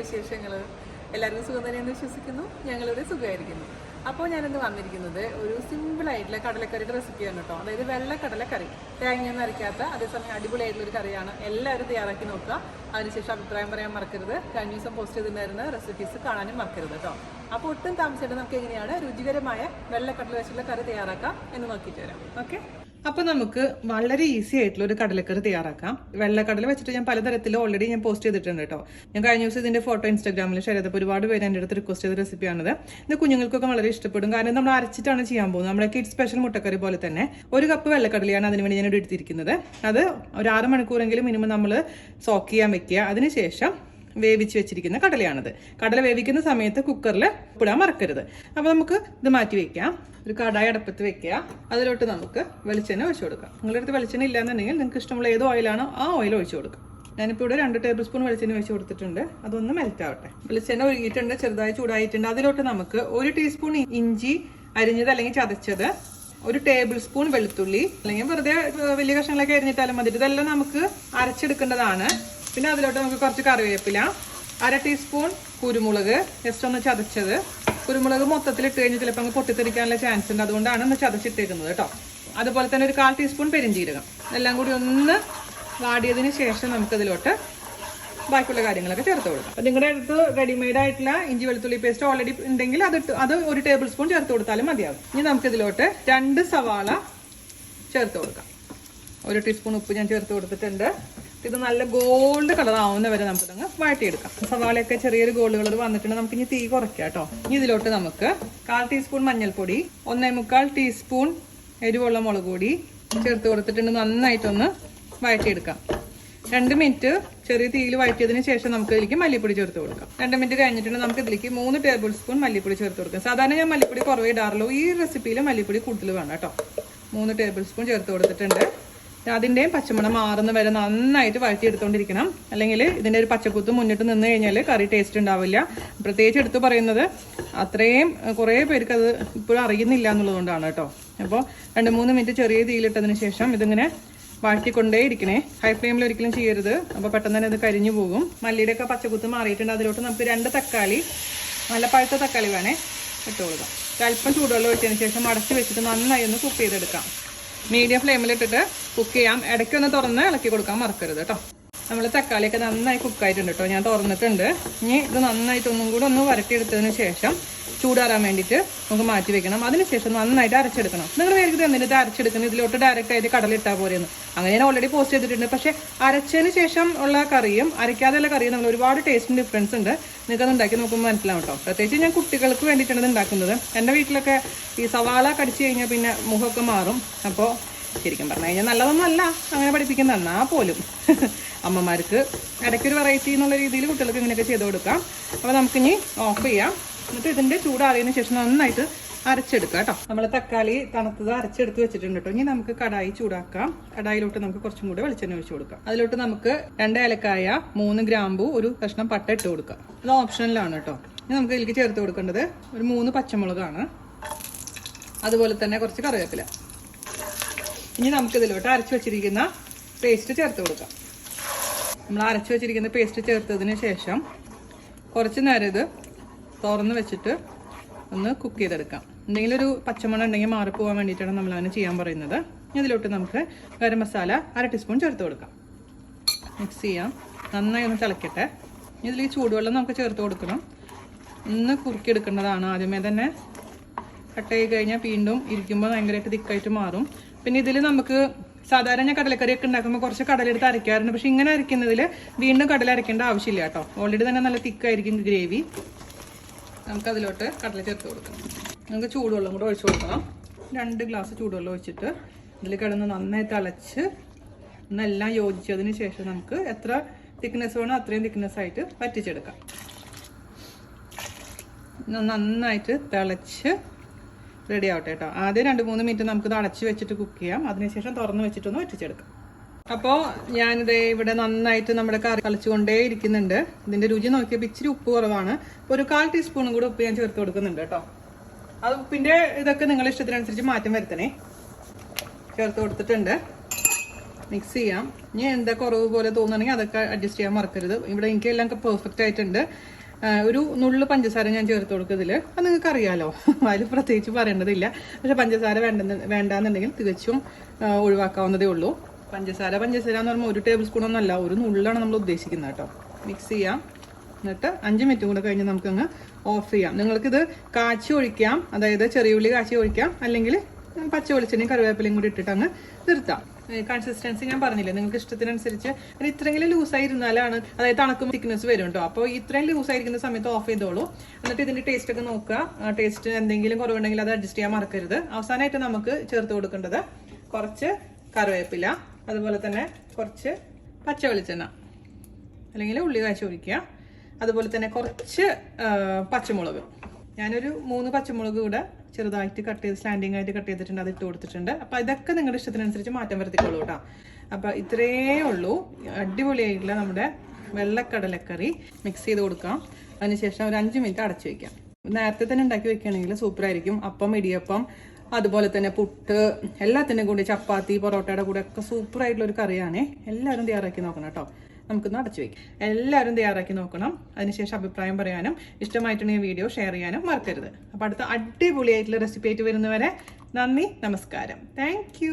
വിശേഷങ്ങൾ? എല്ലാവർക്കും സുഖം തന്നെയെന്ന് വിശ്വസിക്കുന്നു. ഞങ്ങളിവിടെ സുഖമായിരിക്കുന്നു. അപ്പോൾ ഞാനിന്ന് വന്നിരിക്കുന്നത് ഒരു സിമ്പിളായിട്ടുള്ള കടലക്കറിയുടെ റെസിപ്പിയാണ് കേട്ടോ. അതായത് വെള്ള കടലക്കറി, തേങ്ങയൊന്നും അരയ്ക്കാത്ത, അതേസമയം അടിപൊളിയായിട്ടുള്ളൊരു കറിയാണ്. എല്ലാവരും തയ്യാറാക്കി നോക്കുക. അതിനുശേഷം അഭിപ്രായം പറയാൻ മറക്കരുത്. കഴിഞ്ഞ ദിവസം പോസ്റ്റ് ചെയ്തിട്ടുണ്ടായിരുന്ന റെസിപ്പീസ് കാണാനും മറക്കരുത് കേട്ടോ. അപ്പോൾ ഒട്ടും താമസിച്ചിട്ട് നമുക്ക് എങ്ങനെയാണ് രുചികരമായ വെള്ളക്കടല വെച്ചുള്ള കറി തയ്യാറാക്കാം എന്ന് നോക്കിയിട്ട് വരാം. ഓക്കെ, അപ്പോൾ നമുക്ക് വളരെ ഈസി ആയിട്ടുള്ള ഒരു കടലക്കറി തയ്യാറാക്കാം. വെള്ളക്കടല വെച്ചിട്ട് ഞാൻ പലതരത്തിൽ ഓൾറെഡി ഞാൻ പോസ്റ്റ് ചെയ്തിട്ടുണ്ട് കേട്ടോ. ഞാൻ കഴിഞ്ഞ ദിവസം ഇതിന്റെ ഫോട്ടോ ഇൻസ്റ്റാഗ്രാമിൽ ഷെയർ ചെയ്തപ്പോൾ ഒരുപാട് പേര് എൻ്റെ അടുത്ത് റിക്വസ്റ്റ് ചെയ്ത റെസിപ്പിയാണിത്. ഇത് കുഞ്ഞുങ്ങൾക്കൊക്കെ വളരെ ഇഷ്ടപ്പെടും. കാരണം നമ്മൾ അരച്ചിട്ടാണ് ചെയ്യാൻ പോകുന്നത്. നമ്മുടെ കിഡ്സ് സ്പെഷ്യൽ മുട്ടക്കറി പോലെ തന്നെ. 1 കപ്പ് വെള്ളക്കടലയാണ് അതിനുവേണ്ടി ഞാൻ എടുത്തിരിക്കുന്നത്. അത് ഒരു 6 മണിക്കൂറെങ്കിലും മിനിമം നമ്മൾ സോക്ക് ചെയ്യാൻ വെക്കുക. അതിനുശേഷം വേവിച്ച് വെച്ചിരിക്കുന്ന കടലയാണിത്. കടല വേവിക്കുന്ന സമയത്ത് കുക്കറിൽ ഉപ്പിടാൻ മറക്കരുത്. അപ്പോൾ നമുക്ക് ഇത് മാറ്റി വെക്കാം. ഒരു കടായി അടുപ്പത്ത് വെക്കുക. അതിലോട്ട് നമുക്ക് വെളിച്ചെണ്ണ ഒഴിച്ചു കൊടുക്കാം. നിങ്ങളുടെ അടുത്ത് വെളിച്ചെണ്ണ ഇല്ലാന്നുണ്ടെങ്കിൽ നിങ്ങൾക്ക് ഇഷ്ടമുള്ള ഏത് ഓയിലാണോ ആ ഓയിൽ ഒഴിച്ചു കൊടുക്കാം. ഞാനിപ്പോൾ ഇവിടെ 2 ടേബിൾ സ്പൂൺ വെളിച്ചെണ്ണ ഒഴിച്ച് കൊടുത്തിട്ടുണ്ട്. അതൊന്ന് മെൽറ്റ് ആവട്ടെ. വെളിച്ചെണ്ണ ഒഴുകിയിട്ടുണ്ട്, ചെറുതായി ചൂടായിട്ടുണ്ട്. അതിലോട്ട് നമുക്ക് 1 ടീസ്പൂൺ ഇഞ്ചി അരിഞ്ഞത് അല്ലെങ്കിൽ ചതച്ചത്, 1 ടേബിൾ സ്പൂൺ വെളുത്തുള്ളി, അല്ലെങ്കിൽ വെറുതെ വലിയ കഷ്ണങ്ങളൊക്കെ അരിഞ്ഞിട്ടാലും മതി. ഇതെല്ലാം നമുക്ക് അരച്ചെടുക്കേണ്ടതാണ്. പിന്നെ അതിലോട്ട് നമുക്ക് കുറച്ച് കറിവേപ്പില, 1/2 ടീസ്പൂൺ കുരുമുളക് ജസ്റ്റ് ഒന്ന് ചതച്ചത്. കുരുമുളക് മൊത്തത്തിൽ ഇട്ട് കഴിഞ്ഞ് ചിലപ്പോൾ അങ്ങ് പൊട്ടിത്തെറിക്കാനുള്ള ചാൻസ് ഉണ്ട്. അതുകൊണ്ടാണ് ഒന്ന് ചതച്ചിട്ടേക്കുന്നത് കേട്ടോ. അതുപോലെ തന്നെ ഒരു 1/4 ടീസ്പൂൺ പെരിഞ്ചീരകം. എല്ലാം കൂടി ഒന്ന് വാടിയതിന് ശേഷം നമുക്കതിലോട്ട് ബാക്കിയുള്ള കാര്യങ്ങളൊക്കെ ചേർത്ത് കൊടുക്കാം. അപ്പം നിങ്ങളുടെ അടുത്ത് റെഡിമെയ്ഡ് ആയിട്ടുള്ള ഇഞ്ചി വെളുത്തുള്ളി പേസ്റ്റ് ഓൾറെഡി ഉണ്ടെങ്കിൽ അത് 1 ടേബിൾ സ്പൂൺ ചേർത്ത് കൊടുത്താലും മതിയാവും. ഇനി നമുക്കിതിലോട്ട് 2 സവാള ചേർത്ത് കൊടുക്കാം. 1 ടീസ്പൂൺ ഉപ്പ് ഞാൻ ചേർത്ത് കൊടുത്തിട്ടുണ്ട്. ഇത് നല്ല ഗോൾഡ് കളർ ആവുന്ന വരെ നമുക്കിതങ്ങ് വഴറ്റിയെടുക്കാം. സവാളയൊക്കെ ചെറിയൊരു ഗോൾഡ് കളർ വന്നിട്ടുണ്ട്. നമുക്ക് ഇനി തീ കുറയ്ക്കാം കേട്ടോ. ഇനി ഇതിലോട്ട് നമുക്ക് 1/4 ടീസ്പൂൺ മഞ്ഞൾപ്പൊടി, 1/4 ടീസ്പൂൺ എരിവുള്ള മുളക് പൊടി ചേർത്ത് കൊടുത്തിട്ടുണ്ട്. നന്നായിട്ടൊന്ന് വഴറ്റിയെടുക്കാം. 2 മിനിറ്റ് ചെറിയ തീയിൽ വഴറ്റിയതിന് ശേഷം നമുക്ക് ഇതിലേക്ക് മല്ലിപ്പൊടി ചേർത്ത് കൊടുക്കാം. 2 മിനിറ്റ് കഴിഞ്ഞിട്ടുണ്ട്. നമുക്ക് ഇതിലേക്ക് 3 ടേബിൾ സ്പൂൺ മല്ലിപ്പൊടി ചേർത്ത് കൊടുക്കാം. സാധാരണ ഞാൻ മല്ലിപ്പൊടി കുറവേ ഇടാറുള്ളൂ. ഈ റെസിപ്പിയിൽ മല്ലിപ്പൊടി കൂടുതൽ വേണം കേട്ടോ. 3 ടേബിൾ സ്പൂൺ ചേർത്ത് കൊടുത്തിട്ടുണ്ട്. അതിൻ്റെയും പച്ചമണം മാറുന്ന വരെ നന്നായിട്ട് വഴറ്റിയെടുത്തോണ്ടിരിക്കണം. അല്ലെങ്കിൽ ഇതിൻ്റെ ഒരു പച്ചക്കുത്ത് മുന്നിട്ട് നിന്ന് കഴിഞ്ഞാൽ കറി ടേസ്റ്റ് ഉണ്ടാവില്ല. പ്രത്യേകിച്ച് എടുത്ത് പറയുന്നത് അത്രയും കുറേ പേർക്ക് അത് ഇപ്പോഴും അറിയുന്നില്ല എന്നുള്ളതുകൊണ്ടാണ് കേട്ടോ. അപ്പോൾ 2-3 മിനിറ്റ് ചെറിയ തീയിലിട്ടതിന് ശേഷം ഇതിങ്ങനെ വഴറ്റിക്കൊണ്ടേ ഇരിക്കണേ. ഹൈ ഫ്ലെയിമിൽ ഒരിക്കലും ചെയ്യരുത്. അപ്പോൾ പെട്ടെന്ന് തന്നെ ഇത് കരിഞ്ഞു പോകും. മല്ലിയുടെയൊക്കെ പച്ചക്കുത്ത് മാറിയിട്ടുണ്ട്. അതിലോട്ട് നമുക്ക് 2 തക്കാളി, നല്ല പഴുത്ത തക്കാളി വേണേ, ഇട്ട് കൊടുക്കാം. അല്പം ചൂടുവെള്ളം ഒഴിച്ചതിന് ശേഷം അടച്ച് വെച്ചിട്ട് നന്നായി ഒന്ന് കുക്ക് ചെയ്തെടുക്കാം. മീഡിയം ഫ്ലെയിമിലിട്ടിട്ട് കുക്ക് ചെയ്യാം. ഇടയ്ക്കൊന്ന് തുറന്ന് ഇളക്കി കൊടുക്കാൻ മറക്കരുത് കേട്ടോ. നമ്മൾ തക്കാളിയൊക്കെ നന്നായി കുക്കായിട്ടുണ്ട് കേട്ടോ. ഞാൻ തുറന്നിട്ടുണ്ട്. ഇനി ഇത് നന്നായിട്ട് ഒന്നും കൂടെ ഒന്ന് വരട്ടിയെടുത്തതിന് ശേഷം ചൂടാറാൻ വേണ്ടിയിട്ട് നമുക്ക് മാറ്റി വെക്കണം. അതിനുശേഷം നന്നായിട്ട് അരച്ചെടുക്കണം. നിങ്ങൾ വേഗത്തിൽ എന്തിനകത്ത് അരച്ചെടുക്കുന്നത്? ഇതിലോട്ട് ഡയറക്റ്റ് ആയിട്ട് കടലിട്ടാൽ പോരെയെന്ന് അങ്ങനെ ഞാൻ ഓൾറെഡി പോസ്റ്റ് ചെയ്തിട്ടുണ്ട്. പക്ഷേ അരച്ചതിന് ശേഷം ഉള്ള കറിയും അരയ്ക്കാതെയുള്ള കറിയും നമ്മൾ ഒരുപാട് ടേസ്റ്റിന് ഡിഫറൻസ് ഉണ്ട്. നിങ്ങൾക്കത് ഉണ്ടാക്കി നോക്കുമ്പോൾ മനസ്സിലാവും കേട്ടോ. പ്രത്യേകിച്ച് ഞാൻ കുട്ടികൾക്ക് വേണ്ടിയിട്ടാണ് ഇത് ഉണ്ടാക്കുന്നത്. എൻ്റെ വീട്ടിലൊക്കെ ഈ സവാള കടിച്ചു കഴിഞ്ഞാൽ പിന്നെ മുഖമൊക്കെ മാറും. അപ്പോൾ ശരിക്കും പറഞ്ഞു കഴിഞ്ഞാൽ നല്ലതൊന്നും അല്ല അങ്ങനെ പഠിപ്പിക്കുന്നത്. എന്നാൽ പോലും അമ്മമാർക്ക് ഇടയ്ക്കൊരു വെറൈറ്റി എന്നുള്ള രീതിയിൽ കുട്ടികൾക്ക് ഇങ്ങനെയൊക്കെ ചെയ്ത് കൊടുക്കാം. അപ്പോൾ നമുക്കിനി ഓഫ് ചെയ്യാം. എന്നിട്ട് ഇതിൻ്റെ ചൂടാറിയതിന് ശേഷം നന്നായിട്ട് അരച്ചെടുക്കുക കേട്ടോ. നമ്മൾ തക്കാളി തണുത്തത് അരച്ചെടുത്ത് വെച്ചിട്ടുണ്ട് കേട്ടോ. ഇനി നമുക്ക് കടായി ചൂടാക്കാം. കടായിലോട്ട് നമുക്ക് കുറച്ചും കൂടെ വെളിച്ചെണ്ണ ഒഴിച്ച് കൊടുക്കാം. അതിലോട്ട് നമുക്ക് 2 ഏലക്കായ, 3 ഗ്രാമ്പു, ഒരു കഷ്ണം പട്ട ഇട്ട് കൊടുക്കാം. അത് ഓപ്ഷനിലാണ് കേട്ടോ. ഇനി നമുക്ക് ഇതിലേക്ക് ചേർത്ത് കൊടുക്കേണ്ടത് ഒരു 3 പച്ചമുളകാണ്. അതുപോലെ തന്നെ കുറച്ച് കറിവേപ്പില. ഇനി നമുക്ക് ഇതിലോട്ട് അരച്ച് വെച്ചിരിക്കുന്ന പേസ്റ്റ് ചേർത്ത് കൊടുക്കാം. നമ്മൾ അരച്ച് വെച്ചിരിക്കുന്ന പേസ്റ്റ് ചേർത്തതിന് ശേഷം കുറച്ച് നേരം ഇത് തുറന്ന് വെച്ചിട്ട് ഒന്ന് കുക്ക് ചെയ്തെടുക്കാം. എന്തെങ്കിലും ഒരു പച്ചമണം ഉണ്ടെങ്കിൽ മാറിപ്പോകാൻ വേണ്ടിയിട്ടാണ് നമ്മൾ അങ്ങനെ ചെയ്യാൻ പറയുന്നത്. ഇതിലോട്ട് നമുക്ക് ഗരം മസാല 1/2 ടീസ്പൂൺ ചേർത്ത് കൊടുക്കാം. മിക്സ് ചെയ്യാം. നന്നായി ഒന്ന് തിളക്കട്ടെ. ഇതിൽ ഈ ചൂടുവെള്ളം നമുക്ക് ചേർത്ത് കൊടുക്കണം. ഒന്ന് കുറുക്കിയെടുക്കേണ്ടതാണ്. ആദ്യമേ തന്നെ കട്ട് ചെയ്ത് കഴിഞ്ഞാൽ വീണ്ടും ഇരിക്കുമ്പോൾ ഭയങ്കരമായിട്ട് തിക്കായിട്ട് മാറും. പിന്നെ ഇതിൽ നമുക്ക് സാധാരണ ഞാൻ കടലക്കറിയൊക്കെ ഉണ്ടാക്കുമ്പോൾ കുറച്ച് കടലെടുത്ത് അരയ്ക്കാറുണ്ട്. പക്ഷെ ഇങ്ങനെ അരയ്ക്കുന്നതിൽ വീണ്ടും കടല അരയ്ക്കേണ്ട ആവശ്യമില്ല കേട്ടോ. ഓൾറെഡി തന്നെ നല്ല തിക്കായിരിക്കും ഗ്രേവി. നമുക്കതിലോട്ട് കടല ചേർത്ത് കൊടുക്കണം. നമുക്ക് ചൂടുവെള്ളം കൂടെ ഒഴിച്ചു കൊടുക്കണം. 2 ഗ്ലാസ് ചൂടുവെള്ളം ഒഴിച്ചിട്ട് ഇതിൽ കിടന്ന് നന്നായി തിളച്ച് എന്നെല്ലാം യോജിച്ചതിന് ശേഷം നമുക്ക് എത്ര തിക്നെസ് വേണോ അത്രയും തിക്നെസ് ആയിട്ട് വറ്റിച്ചെടുക്കാം. നന്നായിട്ട് തിളച്ച് റെഡി ആവട്ടെ കേട്ടോ. ആദ്യം 2-3 മിനിറ്റ് നമുക്കിത് അടച്ച് വെച്ചിട്ട് കുക്ക് ചെയ്യാം. അതിനുശേഷം തുറന്ന് വെച്ചിട്ടൊന്ന് വറ്റിച്ചെടുക്കാം. അപ്പോൾ ഞാനിത് ഇവിടെ നന്നായിട്ട് നമ്മുടെ കറി കളിച്ചുകൊണ്ടേ ഇരിക്കുന്നുണ്ട്. ഇതിൻ്റെ രുചി നോക്കിയപ്പോൾ ഇച്ചിരി ഉപ്പ് കുറവാണ്. അപ്പോൾ ഒരു 1/4 ടീസ്പൂണും കൂടെ ഉപ്പ് ഞാൻ ചേർത്ത് കൊടുക്കുന്നുണ്ട് കേട്ടോ. അത് ഉപ്പിൻ്റെ ഇതൊക്കെ നിങ്ങളുടെ ഇഷ്ടത്തിനനുസരിച്ച് മാറ്റം വരുത്തണേ. ചേർത്ത് കൊടുത്തിട്ടുണ്ട്. മിക്സ് ചെയ്യാം. ഇനി എന്താ കുറവ് പോലെ തോന്നുകയാണെങ്കിൽ അതൊക്കെ അഡ്ജസ്റ്റ് ചെയ്യാൻ മറക്കരുത്. ഇവിടെ എനിക്കെല്ലാം പെർഫെക്റ്റ് ആയിട്ടുണ്ട്. ഒരു നുള്ളു പഞ്ചസാര ഞാൻ ചേർത്ത് കൊടുക്കുന്നതിൽ അത് നിങ്ങൾക്ക് അറിയാലോ, അതിൽ പ്രത്യേകിച്ച് പറയേണ്ടതില്ല. പക്ഷെ പഞ്ചസാര വേണ്ടാന്നുണ്ടെങ്കിൽ തികച്ചും ഒഴിവാക്കാവുന്നതേ ഉള്ളൂ. പഞ്ചസാര എന്ന് പറയുമ്പോൾ 1 ടേബിൾ സ്പൂൺ ഒന്നല്ല, ഒരു നുള്ളാണ് നമ്മൾ ഉദ്ദേശിക്കുന്നത് കേട്ടോ. മിക്സ് ചെയ്യാം. എന്നിട്ട് 5 മിനിറ്റും കൂടെ കഴിഞ്ഞ് നമുക്കങ്ങ് ഓഫ് ചെയ്യാം. നിങ്ങൾക്കിത് കാച്ചി ഒഴിക്കാം, അതായത് ചെറിയ ഉള്ളി കാച്ചി ഒഴിക്കാം, അല്ലെങ്കിൽ പച്ച വെളിച്ചെണ്ണയും കറിവേപ്പിലയും കൂടി ഇട്ടിട്ട് അങ്ങ് നിർത്താം. കൺസിസ്റ്റൻസി ഞാൻ പറഞ്ഞില്ലേ, നിങ്ങൾക്ക് ഇഷ്ടത്തിനനുസരിച്ച്. ഇത്രയെങ്കിലും ലൂസായിരുന്നാലാണ്, അതായത് തണുക്കും തിക്നെസ് വരും കേട്ടോ. അപ്പോൾ ഇത്രയും ലൂസായിരിക്കുന്ന സമയത്ത് ഓഫ് ചെയ്തോളൂ. എന്നിട്ട് ഇതിന്റെ ടേസ്റ്റ് ഒക്കെ നോക്കുക. ടേസ്റ്റ് എന്തെങ്കിലും കുറവുണ്ടെങ്കിൽ അത് അഡ്ജസ്റ്റ് ചെയ്യാൻ മറക്കരുത്. അവസാനമായിട്ട് നമുക്ക് ചേർത്ത് കൊടുക്കേണ്ടത് കുറച്ച് കറിവേപ്പില, അതുപോലെ തന്നെ കുറച്ച് പച്ച വെളിച്ചെണ്ണ അല്ലെങ്കിൽ ഉള്ളി കാച്ചി ഒഴിക്കുക. അതുപോലെ തന്നെ കുറച്ച് പച്ചമുളക്. ഞാനൊരു 3 പച്ചമുളക് കൂടെ ചെറുതായിട്ട് കട്ട് ചെയ്ത് സ്ലാൻഡിങ് ആയിട്ട് കട്ട് ചെയ്തിട്ടുണ്ട്, അത് ഇട്ട് കൊടുത്തിട്ടുണ്ട്. അപ്പം ഇതൊക്കെ നിങ്ങളുടെ ഇഷ്ടത്തിനനുസരിച്ച് മാറ്റം വരുത്തിക്കോളൂ കേട്ടോ. അപ്പം ഇത്രയേ ഉള്ളൂ അടിപൊളിയായിട്ടുള്ള നമ്മുടെ വെള്ളക്കടലക്കറി. മിക്സ് ചെയ്ത് കൊടുക്കാം. അതിനുശേഷം ഒരു 5 മിനിറ്റ് അടച്ചു വയ്ക്കാം. നേരത്തെ തന്നെ ഉണ്ടാക്കി വെക്കുകയാണെങ്കിൽ സൂപ്പറായിരിക്കും. അപ്പം, ഇടിയപ്പം, അതുപോലെ തന്നെ പുട്ട്, എല്ലാത്തിനും കൂടി ചപ്പാത്തി, പൊറോട്ടയുടെ കൂടെ ഒക്കെ സൂപ്പറായിട്ടുള്ള ഒരു കറിയാണേ. എല്ലാവരും തയ്യാറാക്കി നോക്കണം കേട്ടോ. നമുക്കൊന്ന് അടച്ചു വയ്ക്കാം. എല്ലാവരും തയ്യാറാക്കി നോക്കണം. അതിനുശേഷം അഭിപ്രായം പറയാനും ഇഷ്ടമായിട്ടുണ്ടെങ്കിൽ വീഡിയോ ഷെയർ ചെയ്യാനും മറക്കരുത്. അപ്പോൾ അടുത്ത അടിപൊളിയായിട്ടുള്ള റെസിപ്പി ആയിട്ട് വരുന്നവരെ നന്ദി, നമസ്കാരം. താങ്ക്